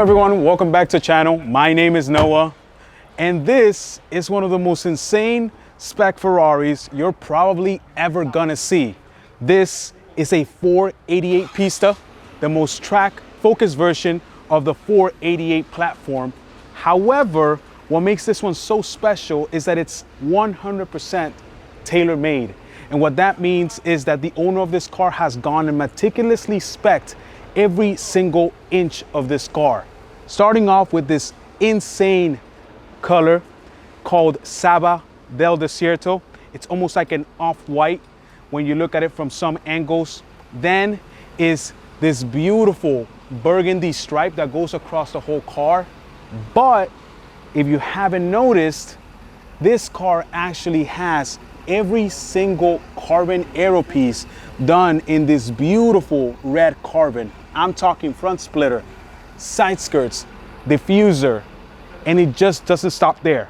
everyone, welcome back to the channel. My name is Noah, and this is one of the most insane spec Ferraris you're probably ever gonna see. This is a 488 Pista, the most track-focused version of the 488 platform. However, what makes this one so special is that it's 100% tailor-made. And what that means is that the owner of this car has gone and meticulously spec'd every single inch of this car. Starting off with this insane color called Saba del Desierto. It's almost like an off-white when you look at it from some angles. Then is this beautiful burgundy stripe that goes across the whole car. But if you haven't noticed, this car actually has every single carbon aero piece done in this beautiful red carbon. I'm talking front splitter, side skirts, diffuser, and it just doesn't stop there.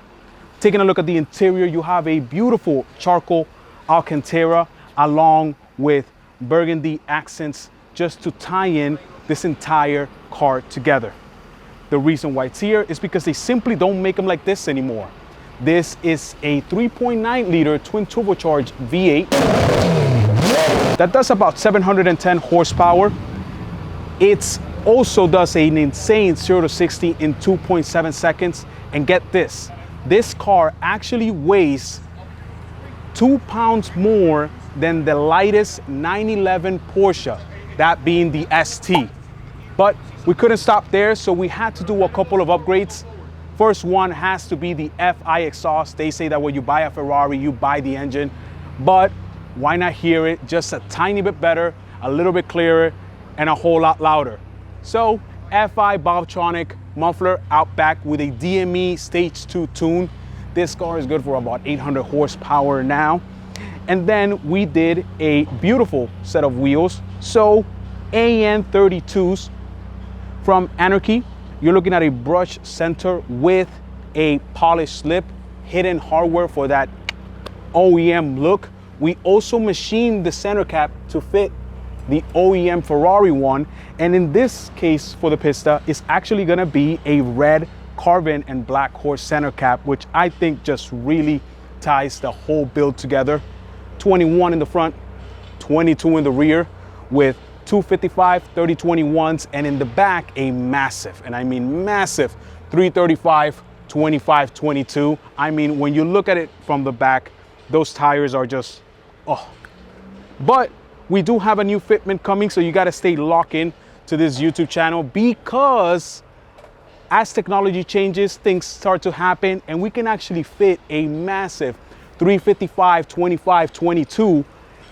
Taking a look at the interior, you have a beautiful charcoal Alcantara along with burgundy accents just to tie in this entire car together. The reason why it's here is because they simply don't make them like this anymore. This is a 3.9 liter twin turbocharged V8 that does about 710 horsepower. It also does an insane 0 to 60 in 2.7 seconds. And get this, this car actually weighs 2 pounds more than the lightest 911 Porsche, that being the ST. But we couldn't stop there, so we had to do a couple of upgrades. First one has to be the FI exhaust. They say that when you buy a Ferrari, you buy the engine, but why not hear it just a tiny bit better, a little bit clearer, and a whole lot louder. So FI Bobtronic muffler out back with a DME Stage 2 tune. This car is good for about 800 horsepower now. And then we did a beautiful set of wheels. So AN32s from ANRKY. You're looking at a brush center with a polished slip, hidden hardware for that OEM look. We also machined the center cap to fit the OEM Ferrari one. And in this case for the Pista, it's actually gonna be a red carbon and black horse center cap, which I think just really ties the whole build together. 21 in the front, 22 in the rear with 255 3021s, and in the back a massive, and I mean massive, 335 2522. I mean, when you look at it from the back, those tires are just, oh. But we do have a new fitment coming, so you got to stay locked in to this YouTube channel, because as technology changes, things start to happen, and we can actually fit a massive 355 25 22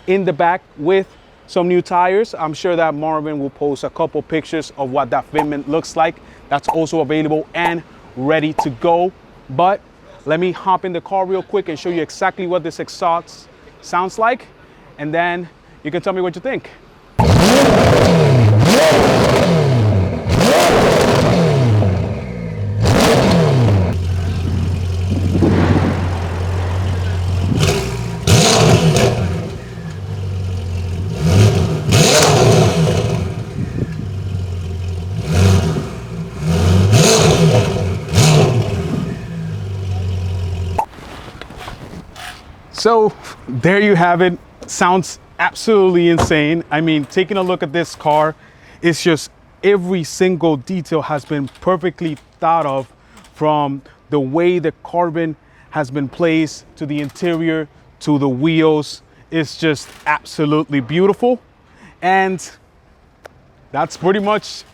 in the back with some new tires. I'm sure that Marvin will post a couple pictures of what that fitment looks like. That's also available and ready to go. But let me hop in the car real quick and show you exactly what this exhaust sounds like, and then you can tell me what you think. So there you have it. Sounds absolutely insane. I mean, taking a look at this car, it's just every single detail has been perfectly thought of, from the way the carbon has been placed to the interior to the wheels. It's just absolutely beautiful. And that's pretty much,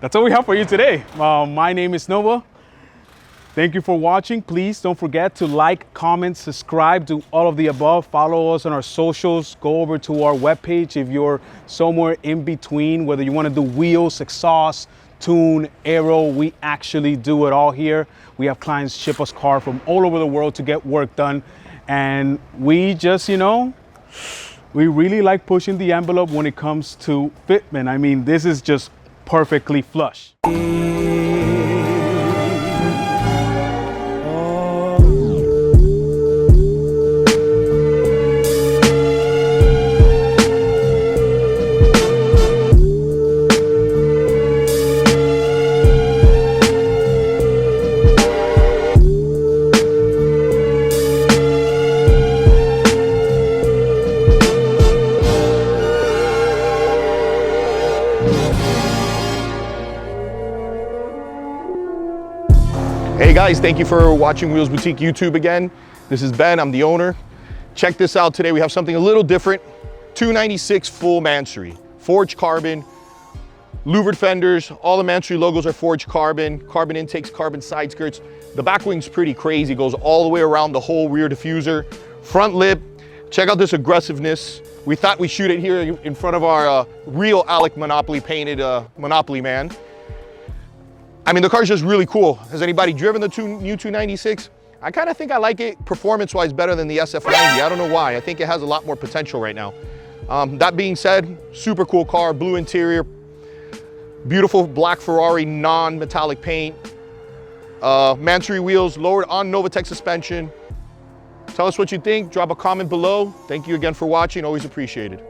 that's all we have for you today. My name is Noah. Thank you for watching. Please don't forget to like, comment, subscribe, do all of the above. Follow us on our socials. Go over to our webpage if you're somewhere in between, whether you want to do wheels, exhaust, tune, aero. We actually do it all here. We have clients ship us cars from all over the world to get work done. And we just, you know, we really like pushing the envelope when it comes to fitment. I mean, this is just perfectly flush. guys, thank you for watching Wheels Boutique YouTube again. This is Ben, I'm the owner. Check this out today, we have something a little different. 296 full Mansory, forged carbon, louvered fenders, all the Mansory logos are forged carbon, carbon intakes, carbon side skirts. The back wing's pretty crazy, goes all the way around the whole rear diffuser. Front lip, check out this aggressiveness. We thought we'd shoot it here in front of our real Alec Monopoly painted Monopoly man. I mean, the car's just really cool. Has anybody driven the new 296? I kind of think I like it performance-wise better than the SF90. I don't know why. I think it has a lot more potential right now. That being said, super cool car, blue interior, beautiful black Ferrari non-metallic paint, Mansory wheels, lowered on Novatec suspension. Tell us what you think, drop a comment below. Thank you again for watching, always appreciated.